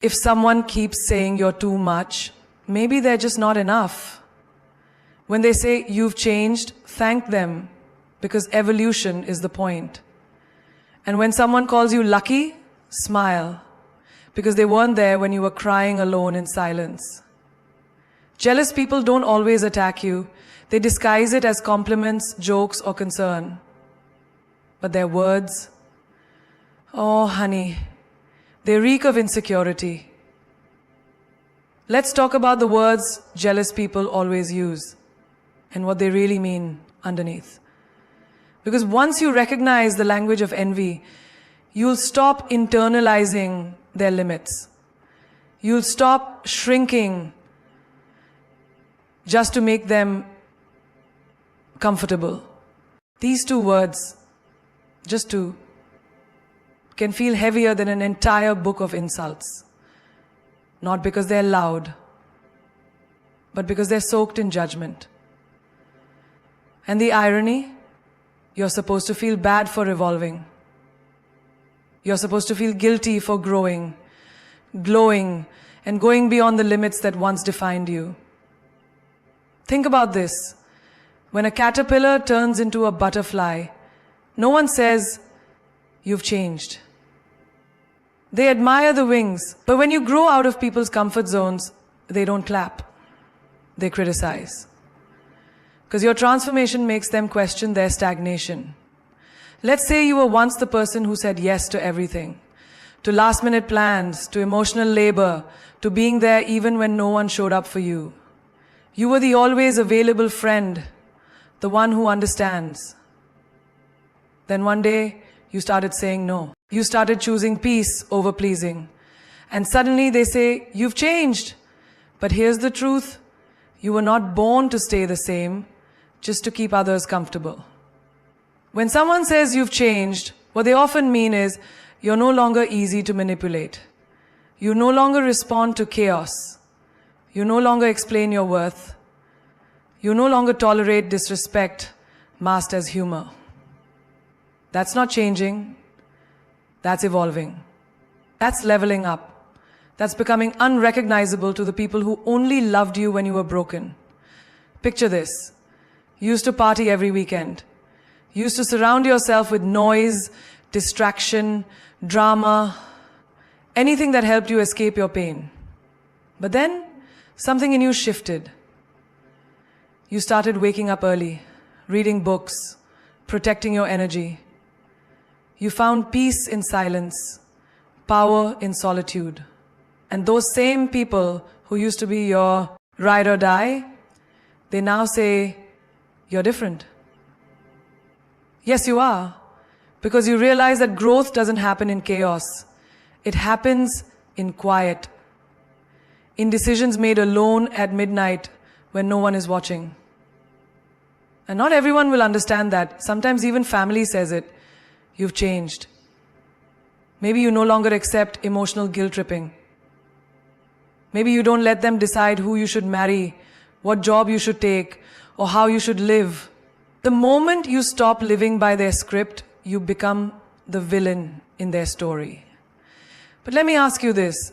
If someone keeps saying you're too much, maybe they're just not enough. When they say you've changed, thank them, because evolution is the point. And when someone calls you lucky, smile, because they weren't there when you were crying alone in silence. Jealous people don't always attack you. They disguise it as compliments, jokes, or concern. But their words, oh honey, they reek of insecurity. Let's talk about the words jealous people always use and what they really mean underneath. Because once you recognize the language of envy, you'll stop internalizing their limits. You'll stop shrinking just to make them comfortable. These two words, just two, can feel heavier than an entire book of insults. Not because they're loud, but because they're soaked in judgment. And the irony, you're supposed to feel bad for evolving. You're supposed to feel guilty for growing, glowing, and going beyond the limits that once defined you. Think about this. When a caterpillar turns into a butterfly, no one says, you've changed. They admire the wings, but when you grow out of people's comfort zones, they don't clap. They criticize. Because your transformation makes them question their stagnation. Let's say you were once the person who said yes to everything, to last-minute plans, to emotional labor, to being there even when no one showed up for you. You were the always available friend, the one who understands. Then one day, you started saying no. You started choosing peace over pleasing. And suddenly they say, you've changed. But here's the truth. You were not born to stay the same, just to keep others comfortable. When someone says you've changed, what they often mean is you're no longer easy to manipulate. You no longer respond to chaos. You no longer explain your worth. You no longer tolerate disrespect masked as humor. That's not changing. That's evolving. That's leveling up. That's becoming unrecognizable to the people who only loved you when you were broken. Picture this. You used to party every weekend. You used to surround yourself with noise, distraction, drama, anything that helped you escape your pain. But then, something in you shifted. You started waking up early, reading books, protecting your energy. You found peace in silence, power in solitude. And those same people who used to be your ride or die, they now say, you're different. Yes, you are. Because you realize that growth doesn't happen in chaos. It happens in quiet. In decisions made alone at midnight when no one is watching. And not everyone will understand that. Sometimes even family says it. You've changed. Maybe you no longer accept emotional guilt tripping. Maybe you don't let them decide who you should marry, what job you should take, or how you should live. The moment you stop living by their script, you become the villain in their story. But let me ask you this.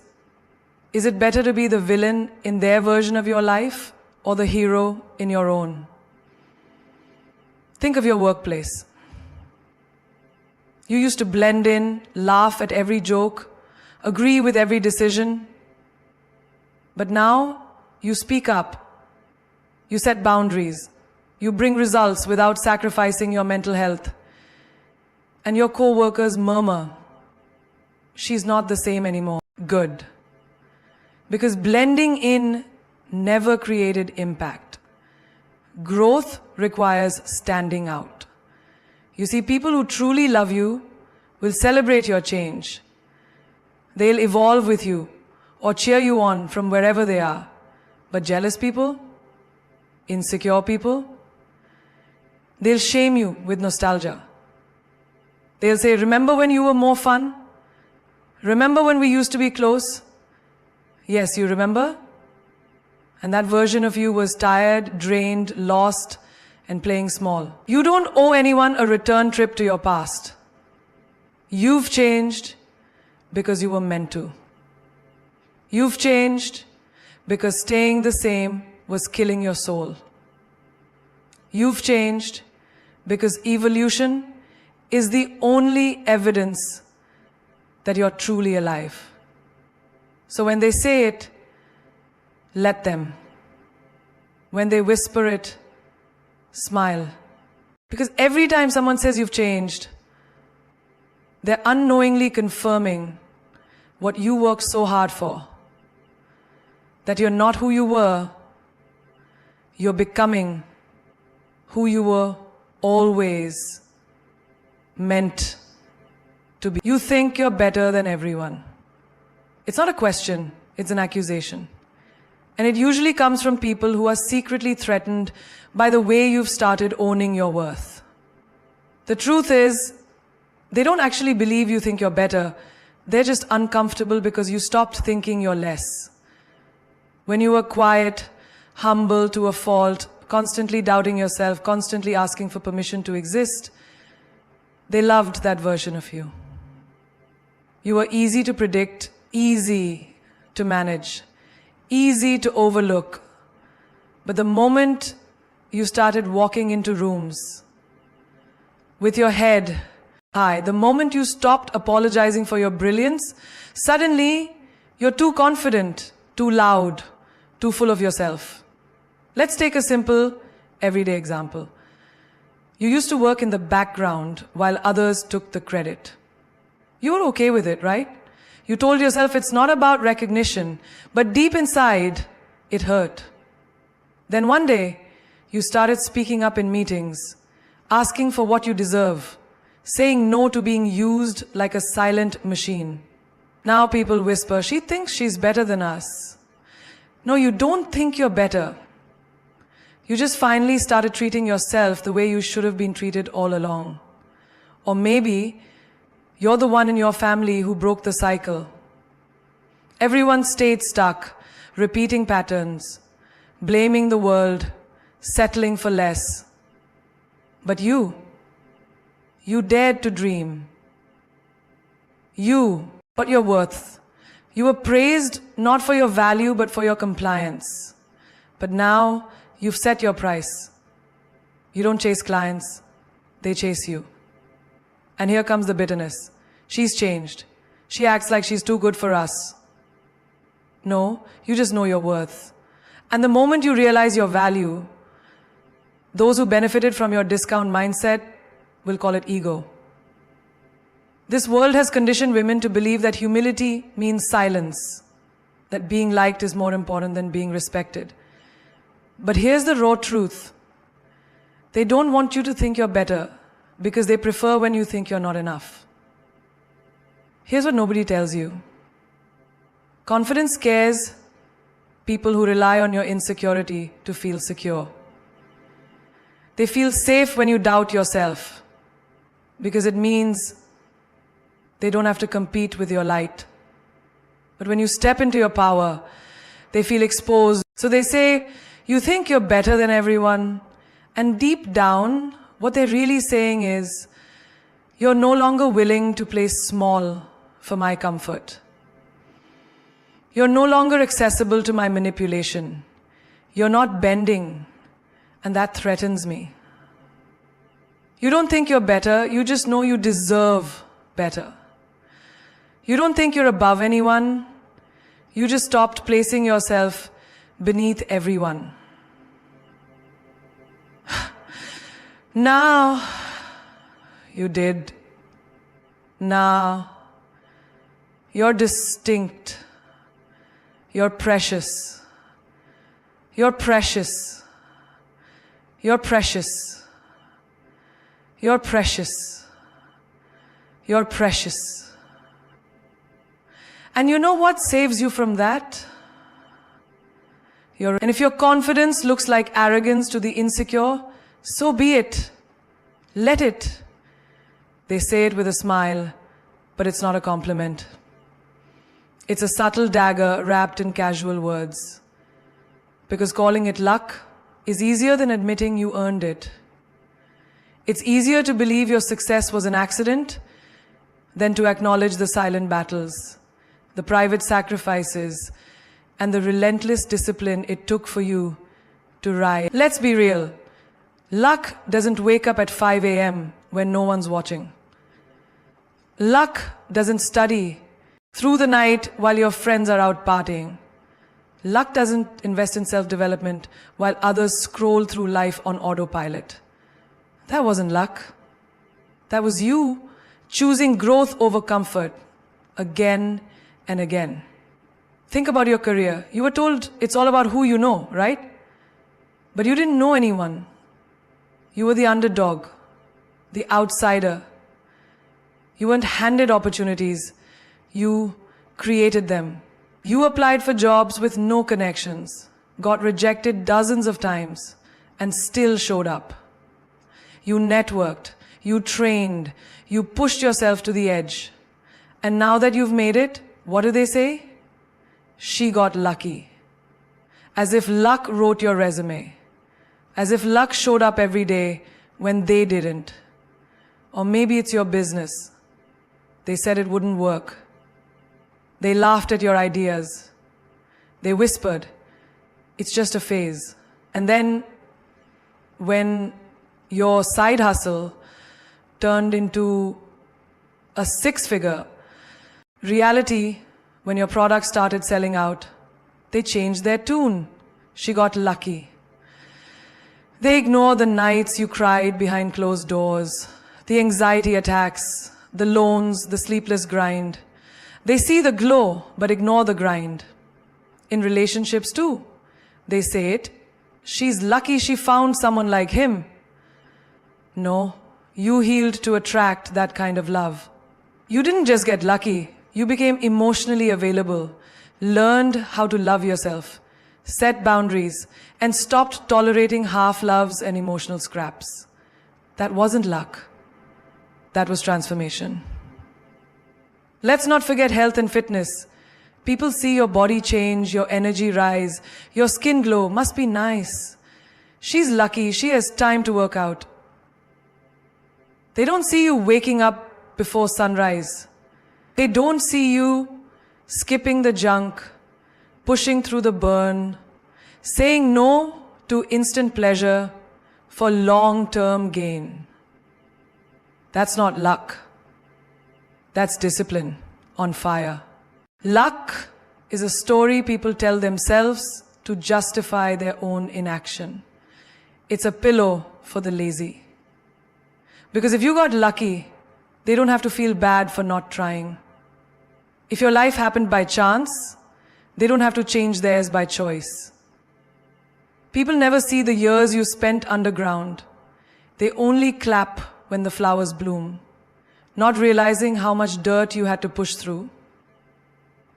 Is it better to be the villain in their version of your life or the hero in your own? Think of your workplace. You used to blend in, laugh at every joke, agree with every decision. But now, you speak up. You set boundaries. You bring results without sacrificing your mental health. And your co-workers murmur, she's not the same anymore. Good. Because blending in never created impact. Growth requires standing out. You see, people who truly love you will celebrate your change. They'll evolve with you or cheer you on from wherever they are. But jealous people, insecure people, they'll shame you with nostalgia. They'll say, remember when you were more fun? Remember when we used to be close? Yes, you remember? And that version of you was tired, drained, lost, and playing small. You don't owe anyone a return trip to your past. You've changed because you were meant to. You've changed because staying the same was killing your soul. You've changed because evolution is the only evidence that you're truly alive. So when they say it, let them. When they whisper it, smile. Because every time someone says you've changed, they're unknowingly confirming what you worked so hard for. That you're not who you were, you're becoming who you were always meant to be. You think you're better than everyone. It's not a question, it's an accusation. And it usually comes from people who are secretly threatened by the way you've started owning your worth. The truth is, they don't actually believe you think you're better. They're just uncomfortable because you stopped thinking you're less. When you were quiet, humble to a fault, constantly doubting yourself, constantly asking for permission to exist, they loved that version of you. You were easy to predict, easy to manage, easy to overlook. But the moment you started walking into rooms with your head high, the moment you stopped apologizing for your brilliance, suddenly you're too confident, too loud, too full of yourself. Let's take a simple, everyday example. You used to work in the background while others took the credit. You were okay with it, right? You told yourself it's not about recognition, but deep inside, it hurt. Then one day, you started speaking up in meetings, asking for what you deserve, saying no to being used like a silent machine. Now people whisper, she thinks she's better than us. No, you don't think you're better. You just finally started treating yourself the way you should have been treated all along. Or maybe you're the one in your family who broke the cycle. Everyone stayed stuck, repeating patterns, blaming the world, settling for less. But you dared to dream. You got your worth. You were praised not for your value but for your compliance. But now you've set your price. You don't chase clients, they chase you. And here comes the bitterness. She's changed. She acts like she's too good for us. No, you just know your worth. And the moment you realize your value, those who benefited from your discount mindset will call it ego. This world has conditioned women to believe that humility means silence, that being liked is more important than being respected. But here's the raw truth. They don't want you to think you're better because they prefer when you think you're not enough. Here's what nobody tells you. Confidence scares people who rely on your insecurity to feel secure. They feel safe when you doubt yourself because it means they don't have to compete with your light. But when you step into your power, they feel exposed. So they say, you think you're better than everyone, and deep down, what they're really saying is, you're no longer willing to play small for my comfort. You're no longer accessible to my manipulation. You're not bending, and that threatens me. You don't think you're better, you just know you deserve better. You don't think you're above anyone, you just stopped placing yourself beneath everyone. Now, you did. Now, you're distinct. You're precious. You're precious. You're precious. You're precious. You're precious. And you know what saves you from that? And if your confidence looks like arrogance to the insecure, so be it. Let it. They say it with a smile, but it's not a compliment. It's a subtle dagger wrapped in casual words. Because calling it luck is easier than admitting you earned it. It's easier to believe your success was an accident than to acknowledge the silent battles, the private sacrifices, and the relentless discipline it took for you to rise. Let's be real. Luck doesn't wake up at 5 a.m. when no one's watching. Luck doesn't study through the night while your friends are out partying. Luck doesn't invest in self-development while others scroll through life on autopilot. That wasn't luck. That was you choosing growth over comfort again and again. Think about your career. You were told it's all about who you know, right? But you didn't know anyone. You were the underdog, the outsider. You weren't handed opportunities. You created them. You applied for jobs with no connections, got rejected dozens of times, and still showed up. You networked, you trained, you pushed yourself to the edge. And now that you've made it, what do they say? She got lucky. As if luck wrote your resume. As if luck showed up every day when they didn't. Or maybe it's your business. They said it wouldn't work. They laughed at your ideas. They whispered, it's just a phase. And then when your side hustle turned into a six-figure reality, when your product started selling out, they changed their tune. She got lucky. They ignore the nights you cried behind closed doors, the anxiety attacks, the loans, the sleepless grind. They see the glow, but ignore the grind. In relationships too, they say it. She's lucky she found someone like him. No, you healed to attract that kind of love. You didn't just get lucky. You became emotionally available, learned how to love yourself, set boundaries, and stopped tolerating half-loves and emotional scraps. That wasn't luck. That was transformation. Let's not forget health and fitness. People see your body change, your energy rise, your skin glow. Must be nice. She's lucky. She has time to work out. They don't see you waking up before sunrise. They don't see you skipping the junk, pushing through the burn, saying no to instant pleasure for long-term gain. That's not luck. That's discipline on fire. Luck is a story people tell themselves to justify their own inaction. It's a pillow for the lazy. Because if you got lucky, they don't have to feel bad for not trying. If your life happened by chance, they don't have to change theirs by choice. People never see the years you spent underground. They only clap when the flowers bloom, not realizing how much dirt you had to push through.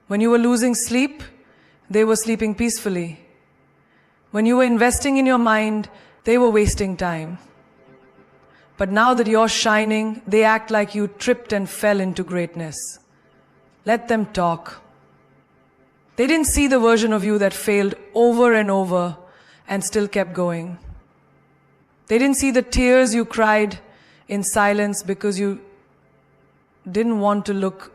When you were losing sleep, they were sleeping peacefully. When you were investing in your mind, they were wasting time. But now that you're shining, they act like you tripped and fell into greatness. Let them talk. They didn't see the version of you that failed over and over and still kept going. They didn't see the tears you cried in silence because you didn't want to look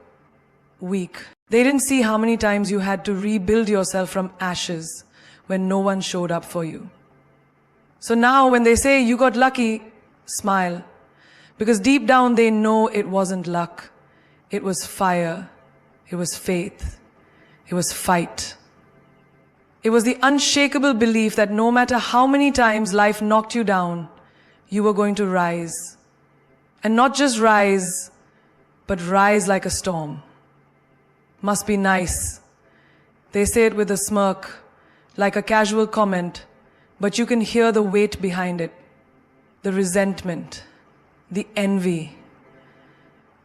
weak. They didn't see how many times you had to rebuild yourself from ashes when no one showed up for you. So now when they say you got lucky, smile. Because deep down they know it wasn't luck. It was fire. It was faith. It was fight. It was the unshakable belief that no matter how many times life knocked you down, you were going to rise. And not just rise, but rise like a storm. Must be nice. They say it with a smirk, like a casual comment, but you can hear the weight behind it. The resentment, the envy,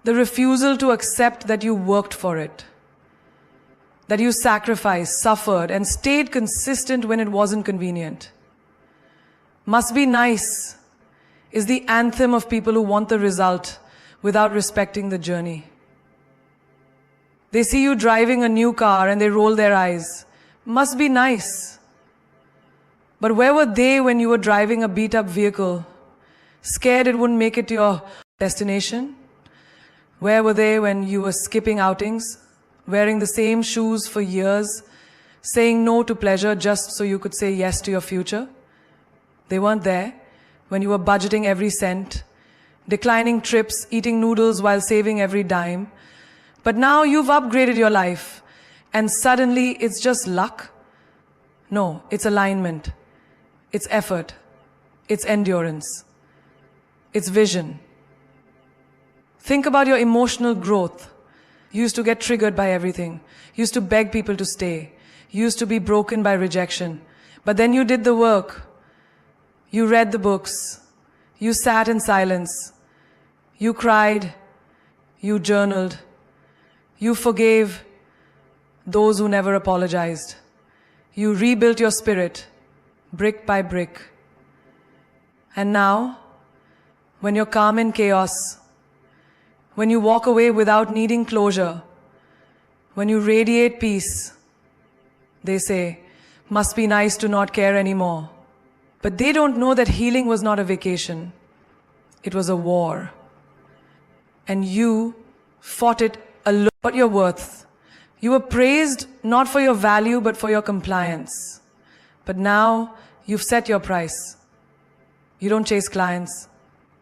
the refusal to accept that you worked for it, that you sacrificed, suffered, and stayed consistent when it wasn't convenient. Must be nice is the anthem of people who want the result without respecting the journey. They see you driving a new car and they roll their eyes. Must be nice. But where were they when you were driving a beat-up vehicle, scared it wouldn't make it to your destination? Where were they when you were skipping outings? wearing the same shoes for years, saying no to pleasure just so you could say yes to your future. They weren't there when you were budgeting every cent, declining trips, eating noodles while saving every dime. But now you've upgraded your life, and suddenly it's just luck? No, it's alignment, it's effort, it's endurance, it's vision. Think about your emotional growth. You used to get triggered by everything. You used to beg people to stay. You used to be broken by rejection. But then you did the work. You read the books. You sat in silence. You cried. You journaled. You forgave those who never apologized. You rebuilt your spirit, brick by brick. And now, when you're calm in chaos, when you walk away without needing closure, when you radiate peace, they say, must be nice to not care anymore. But they don't know that healing was not a vacation. It was a war. And you fought it alone. What your worth. You were praised not for your value, but for your compliance. But now you've set your price. You don't chase clients,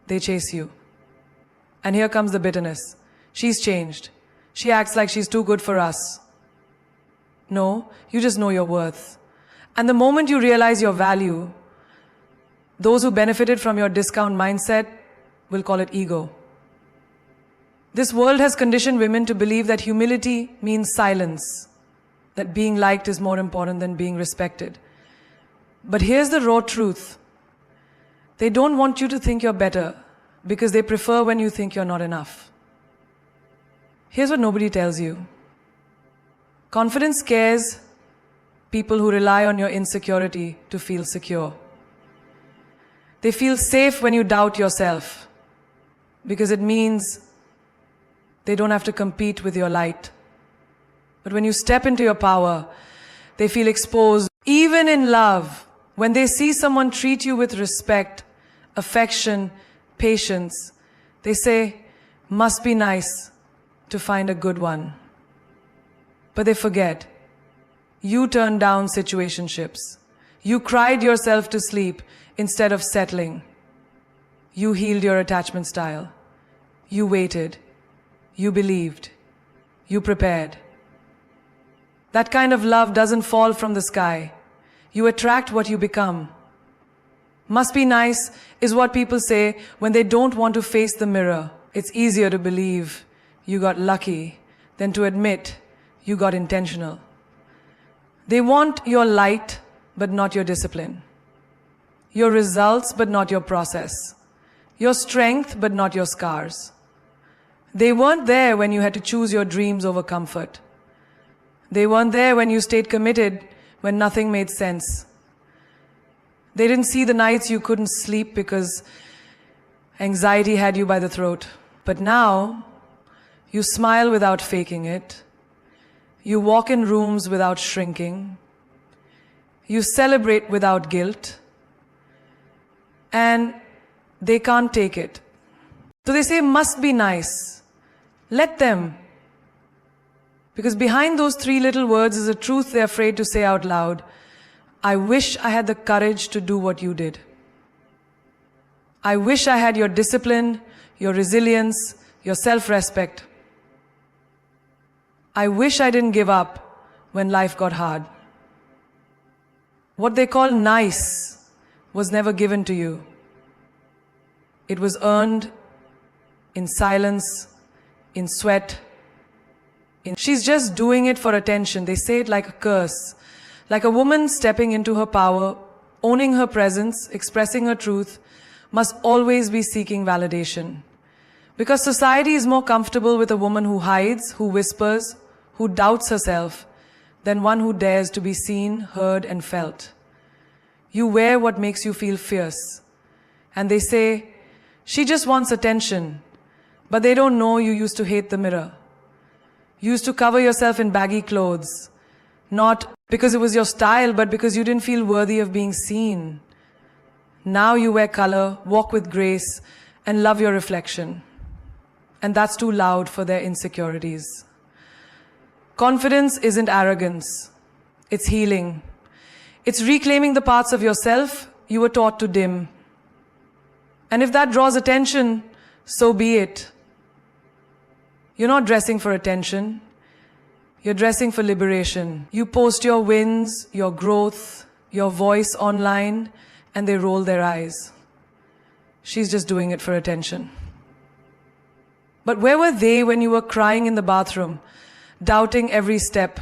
they chase you. And here comes the bitterness. She's changed. She acts like she's too good for us. No, you just know your worth. And the moment you realize your value, those who benefited from your discount mindset will call it ego. This world has conditioned women to believe that humility means silence, that being liked is more important than being respected. But here's the raw truth. They don't want you to think you're better because they prefer when you think you're not enough. Here's what nobody tells you. Confidence scares people who rely on your insecurity to feel secure. They feel safe when you doubt yourself because it means they don't have to compete with your light. But when you step into your power, they feel exposed. Even in love, when they see someone treat you with respect, affection, patience, they say, must be nice to find a good one. But they forget, you turned down situationships. You cried yourself to sleep instead of settling. You healed your attachment style. You waited. You believed. You prepared. That kind of love doesn't fall from the sky. You attract what you become. Must be nice is what people say when they don't want to face the mirror. It's easier to believe you got lucky than to admit you got intentional. They want your light, but not your discipline. Your results, but not your process. Your strength, but not your scars. They weren't there when you had to choose your dreams over comfort. They weren't there when you stayed committed when nothing made sense. They didn't see the nights you couldn't sleep because anxiety had you by the throat. But now, you smile without faking it. You walk in rooms without shrinking. You celebrate without guilt. And they can't take it. So they say, must be nice. Let them. Because behind those three little words is a truth they're afraid to say out loud. I wish I had the courage to do what you did. I wish I had your discipline, your resilience, your self-respect. I wish I didn't give up when life got hard. What they call nice was never given to you. It was earned in silence, in sweat. She's just doing it for attention. They say it like a curse. Like a woman stepping into her power, owning her presence, expressing her truth, must always be seeking validation. Because society is more comfortable with a woman who hides, who whispers, who doubts herself, than one who dares to be seen, heard, and felt. You wear what makes you feel fierce. And they say, she just wants attention. But they don't know you used to hate the mirror. You used to cover yourself in baggy clothes. Not because it was your style, but because you didn't feel worthy of being seen. Now you wear color, walk with grace, and love your reflection. And that's too loud for their insecurities. Confidence isn't arrogance. It's healing. It's reclaiming the parts of yourself you were taught to dim. And if that draws attention, so be it. You're not dressing for attention. You're dressing for liberation. You post your wins, your growth, your voice online, and they roll their eyes. She's just doing it for attention. But where were they when you were crying in the bathroom, doubting every step,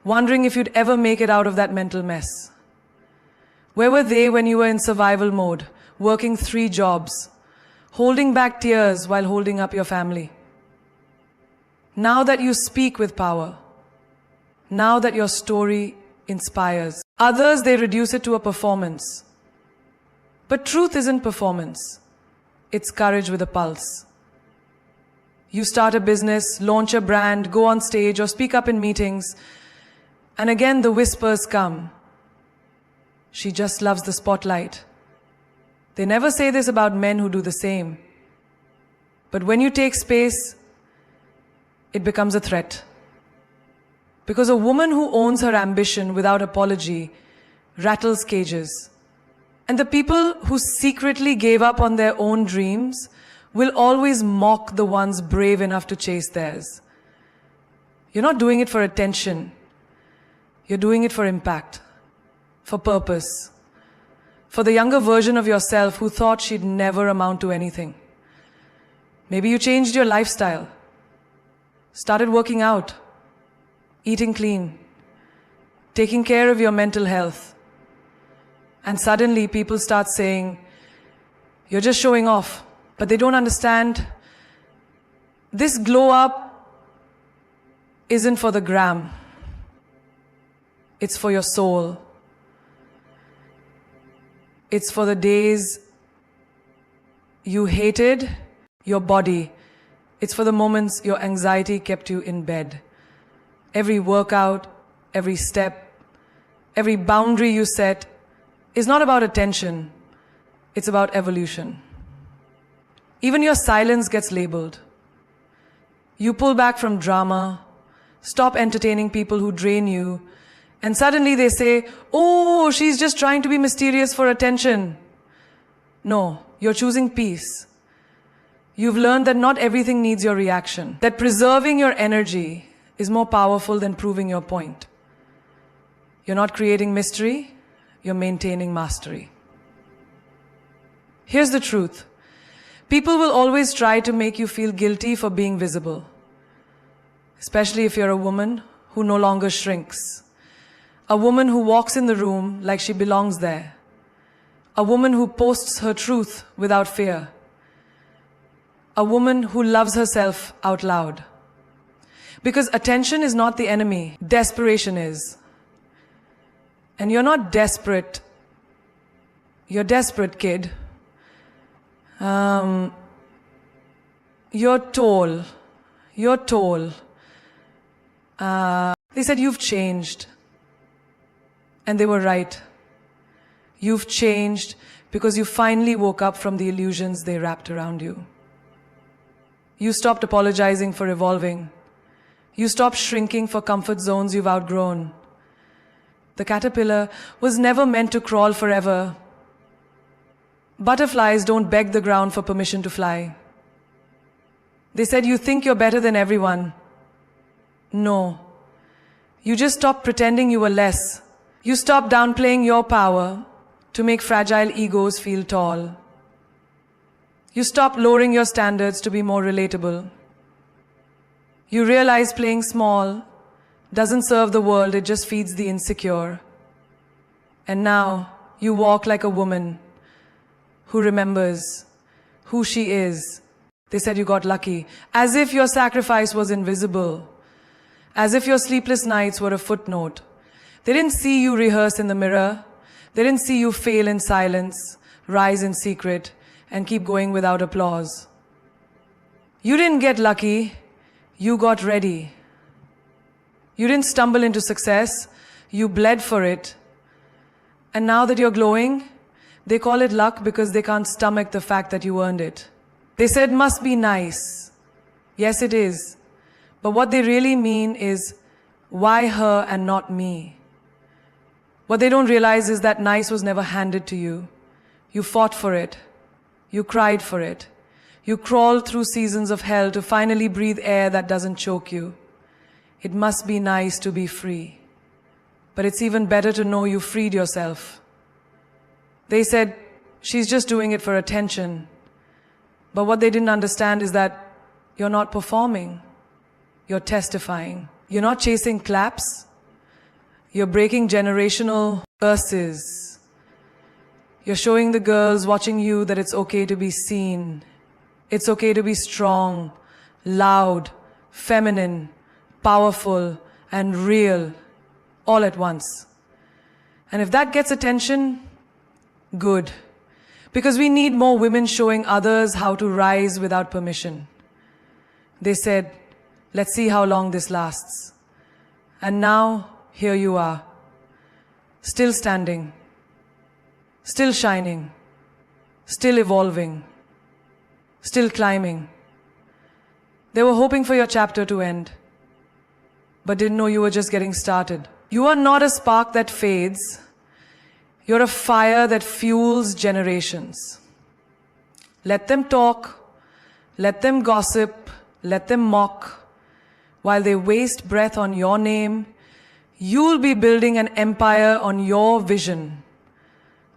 wondering if you'd ever make it out of that mental mess? Where were they when you were in survival mode, working 3 jobs, holding back tears while holding up your family? Now that you speak with power, now that your story inspires others, they reduce it to a performance. But truth isn't performance. It's courage with a pulse. You start a business, launch a brand, go on stage or speak up in meetings, and again the whispers come. She just loves the spotlight. They never say this about men who do the same. But when you take space, it becomes a threat. Because a woman who owns her ambition without apology rattles cages. And the people who secretly gave up on their own dreams will always mock the ones brave enough to chase theirs. You're not doing it for attention. You're doing it for impact, for purpose, for the younger version of yourself who thought she'd never amount to anything. Maybe you changed your lifestyle, started working out, eating clean, taking care of your mental health. And suddenly people start saying, you're just showing off. But they don't understand, this glow up isn't for the gram. It's for your soul. It's for the days you hated your body. It's for the moments your anxiety kept you in bed. Every workout, every step, every boundary you set is not about attention. It's about evolution. Even your silence gets labeled. You pull back from drama, stop entertaining people who drain you, and suddenly they say, oh, she's just trying to be mysterious for attention. No, you're choosing peace. You've learned that not everything needs your reaction, that preserving your energy is more powerful than proving your point. You're not creating mystery, you're maintaining mastery. Here's the truth. People will always try to make you feel guilty for being visible, especially if you're a woman who no longer shrinks, a woman who walks in the room like she belongs there, a woman who posts her truth without fear, a woman who loves herself out loud. Because attention is not the enemy, desperation is. And you're not desperate. You're desperate, kid. You're tall. You're tall. They said you've changed. And they were right. You've changed because you finally woke up from the illusions they wrapped around you. You stopped apologizing for evolving. You stopped shrinking for comfort zones you've outgrown. The caterpillar was never meant to crawl forever. Butterflies don't beg the ground for permission to fly. They said you think you're better than everyone. No. You just stopped pretending you were less. You stopped downplaying your power to make fragile egos feel tall. You stopped lowering your standards to be more relatable. You realize playing small doesn't serve the world, it just feeds the insecure. And now you walk like a woman who remembers who she is. They said you got lucky, as if your sacrifice was invisible, as if your sleepless nights were a footnote. They didn't see you rehearse in the mirror. They didn't see you fail in silence, rise in secret, and keep going without applause. You didn't get lucky, you got ready. You didn't stumble into success, you bled for it. And now that you're glowing, they call it luck because they can't stomach the fact that you earned it. They said must be nice. Yes, it is. But what they really mean is Why her and not me? What they don't realize is that nice was never handed to you. You fought for it. You cried for it. You crawled through seasons of hell to finally breathe air that doesn't choke you. It must be nice to be free. But it's even better to know you freed yourself. They said, she's just doing it for attention. But what they didn't understand is that you're not performing. You're testifying. You're not chasing claps. You're breaking generational curses. You're showing the girls watching you that it's okay to be seen. It's okay to be strong, loud, feminine, powerful, and real, all at once. And if that gets attention, good. Because we need more women showing others how to rise without permission. They said, let's see how long this lasts. And now, here you are, still standing, still shining, still evolving, still climbing. They were hoping for your chapter to end, but didn't know you were just getting started. You are not a spark that fades. You're a fire that fuels generations. Let them talk, let them gossip, let them mock. While they waste breath on your name, you'll be building an empire on your vision.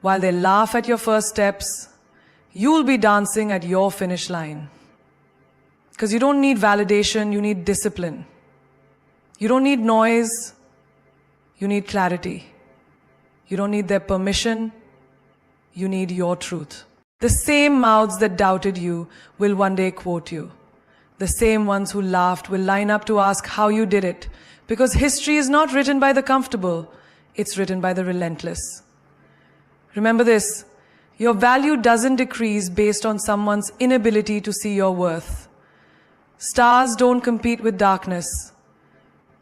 While they laugh at your first steps, you'll be dancing at your finish line. Because you don't need validation, you need discipline. You don't need noise, you need clarity. You don't need their permission, you need your truth. The same mouths that doubted you will one day quote you. The same ones who laughed will line up to ask how you did it. Because history is not written by the comfortable, it's written by the relentless. Remember this, your value doesn't decrease based on someone's inability to see your worth. Stars don't compete with darkness,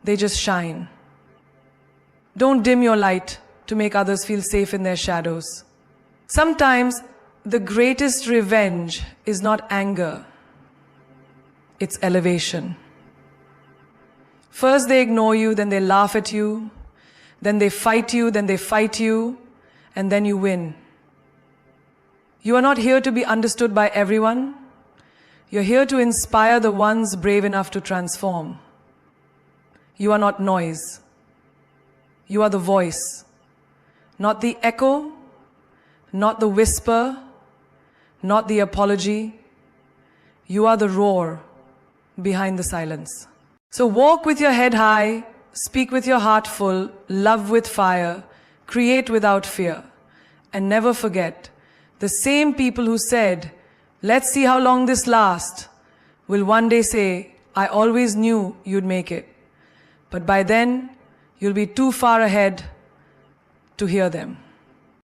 they just shine. Don't dim your light to make others feel safe in their shadows. Sometimes the greatest revenge is not anger, it's elevation. First they ignore you, then they laugh at you, then they fight you, then they fight you, and then you win. You are not here to be understood by everyone. You're here to inspire the ones brave enough to transform. You are not noise. You are the voice. Not the echo, not the whisper, not the apology. You are the roar behind the silence. So walk with your head high, speak with your heart full, love with fire, create without fear. And never forget, the same people who said, let's see how long this lasts, will one day say, I always knew you'd make it. But by then, you'll be too far ahead to hear them.